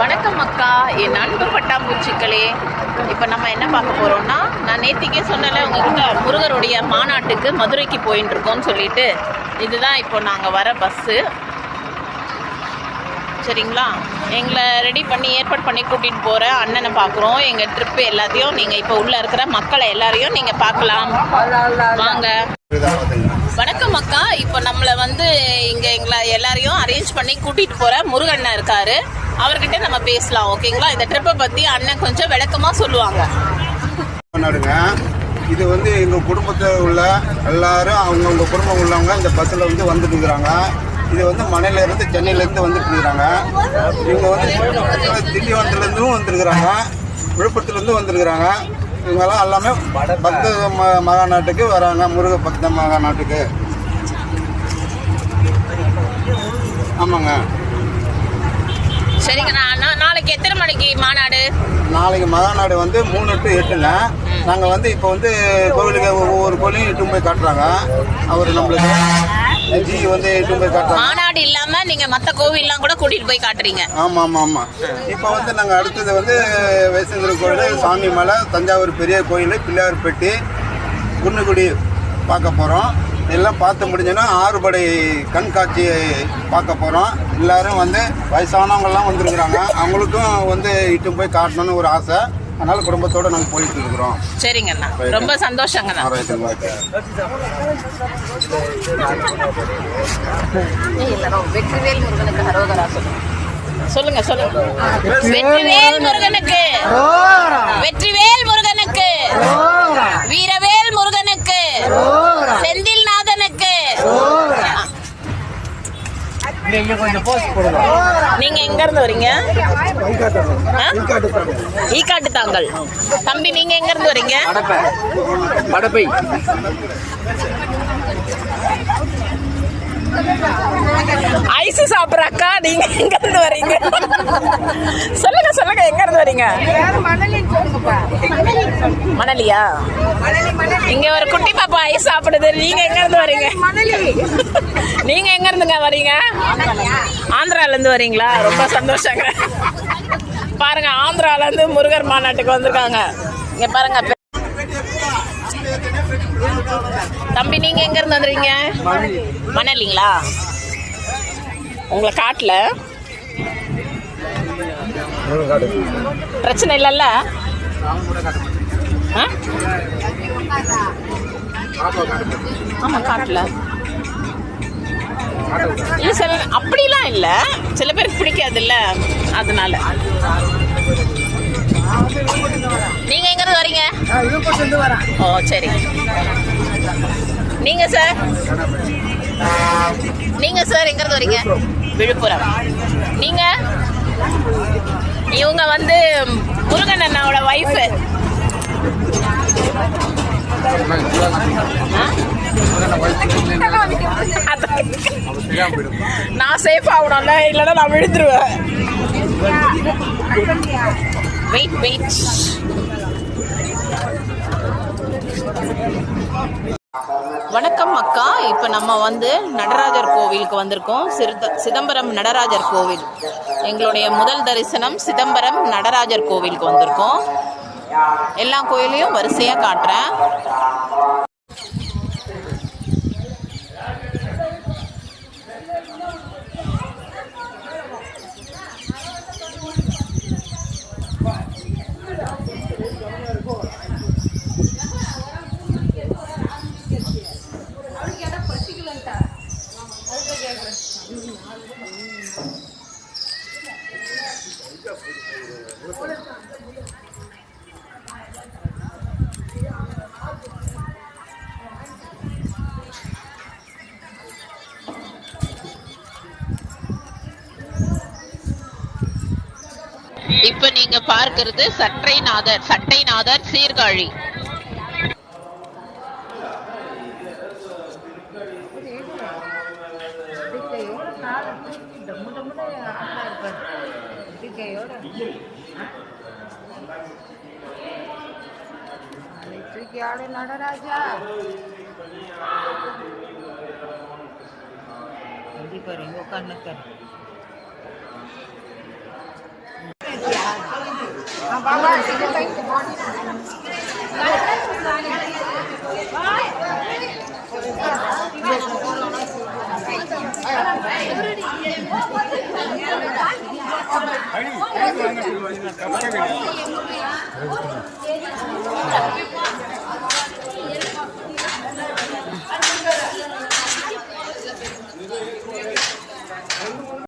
வணக்கம் அக்கா, என் அன்பு பட்டாம்பூச்சிகளே. இப்போ நம்ம என்ன பார்க்க போகிறோம்னா, நான் நேத்திக்கே சொன்னல உங்ககிட்ட முருகருடைய மாநாட்டுக்கு மதுரைக்கு போயின்னு இருக்கோம்னு சொல்லிட்டு, இதுதான் இப்போ நாங்கள் வர பஸ்ஸு. சரிங்களா, எங்களை ரெடி பண்ணி ஏற்பாடு பண்ணி கூட்டிகிட்டு போகிற அண்ணனை பார்க்குறோம். எங்கள் ட்ரிப்பு எல்லாத்தையும் நீங்கள் இப்போ உள்ளே இருக்கிற மக்களை எல்லாரையும் நீங்கள் பார்க்கலாம் வாங்க. வணக்கம் அக்கா, இப்போ நம்மளை இங்கே எங்களை எல்லாரையும் அரேஞ்ச் பண்ணி கூட்டிகிட்டு போகிற முருகண்ணன் இருக்காரு. அவர்கிட்ட நம்ம பேசலாம். ஓகேங்களா, இந்த ட்ரிப்பை பற்றி அண்ணன் கொஞ்சம் விளக்கமாக சொல்லுவாங்க. இது எங்கள் குடும்பத்தில் உள்ள எல்லாரும் அவங்கவுங்க குடும்பம் உள்ளவங்க இந்த பஸ்ஸில் வந்துட்டு இருக்கிறாங்க. இது மலையிலேருந்து சென்னையிலேருந்து வந்துட்டு இருக்கிறாங்க. இவங்க திண்டிவனத்துலேருந்தும் வந்துருக்குறாங்க, விழுப்புரத்துலேருந்து வந்துருக்குறாங்க. இவங்கெல்லாம் எல்லாமே பக்த மகாநாட்டுக்கு வராங்க, முருக பக்த மகாநாட்டுக்கு. ஆமாங்க. சரிங்க, நாளைக்கு எத்தனை மணிக்கு மாநாடு? நாளைக்கு மகாநாடு 3 to 8ங்க. நாங்கள் இப்போ கோவிலுக்கு ஒவ்வொரு கோயிலையும் இட்டு போய் காட்டுறாங்க. அவர் நம்மளுக்கு இட்டு போய் காட்டுறாங்க. மாநாடு இல்லாமல் நீங்கள் மற்ற கோவில்லாம் கூட கூட்டிகிட்டு போய் காட்டுறீங்க. ஆமாம் ஆமாம் ஆமாம். இப்போ நாங்கள் அடுத்தது வைசேந்திர கோயில், சாமி மலை, தஞ்சாவூர் பெரிய கோயில், பிள்ளையார்பட்டி, குன்னுக்குடி பார்க்க போகிறோம். எல்லாம் பார்த்து முடிஞ்சோன்னா ஆறுபடை கண்காட்சி பார்க்க போகிறோம். எல்லோரும் வயசானவங்கெல்லாம் வந்துருக்குறாங்க. அவங்களுக்கும் இட்டு போய் காட்டணும்னு ஒரு ஆசை. அதனால் குடும்பத்தோடு நாங்கள் போயிட்டு இருக்கிறோம். சரிங்கண்ணா, ரொம்ப சந்தோஷங்கண்ணா. வெற்றிவேல் முருகனுக்கு ஹரோகரா சொல்லுங்க சொல்லுங்க. வெற்றிவேல் முருகனுக்கு, வெற்றிவேல் முருகனுக்கு, வீரவேல் முருகனுக்கு, செந்தில் நாதனுக்கு. நீங்க எங்க இருந்து வரீங்க? ஈக்காட்டு தாங்கல். தம்பி, நீங்க எங்க இருந்து வரீங்க? மடப்பை. ஐஸ் சாப்பிட்றாக்கா, நீங்க எங்க இருந்து வரீங்க? சொல்லுங்க சொல்லுங்க, எங்க இருந்து வரீங்க? மணலியா? இங்க ஒரு குட்டி பாப்பா ஐஸ் சாப்பிடுது. நீங்க எங்க இருந்து வரீங்க? நீங்க எங்க இருந்துங்க வரீங்க? ஆந்திரால இருந்து வரீங்களா? ரொம்ப சந்தோஷங்க. பாருங்க, ஆந்திரால இருந்து முருகர் மாநாட்டுக்கு வந்திருக்காங்க. இங்க பாருங்க. தம்பி, நீங்க எங்க இருந்து வந்துறீங்க? மணலிங்களா? உங்களை காட்டுல பிரச்சனை இல்லைல்ல? ஆமா, காட்டுல இல்ல. சில அப்படிலாம் இல்ல, சில பேருக்கு பிடிக்காது இல்ல, அதனால. நீங்க எங்க இருந்து வரீங்க? ஓ சரி. நீங்க சார்? நீங்க சார் எங்க இருந்து வரீங்க? விழுப்புரம். நீங்க? இவங்க முருகன் அண்ணாவோட வைஃப். நான் சேஃப் ஆகணும்ல, இல்லைன்னா நான் விழுந்துருவேன். Wait wait. வணக்கம் அக்கா, இப்போ நம்ம நடராஜர் கோவிலுக்கு வந்திருக்கோம். சிதம்பரம் நடராஜர் கோவில். எங்களுடைய முதல் தரிசனம் சிதம்பரம் நடராஜர் கோவிலுக்கு வந்திருக்கோம். எல்லா கோயிலையும் வரிசையாக காட்டுறேன். இப்ப நீங்க பார்க்கிறது சட்டைநாதர் சீர்காழி. நடராஜா पर उकान कर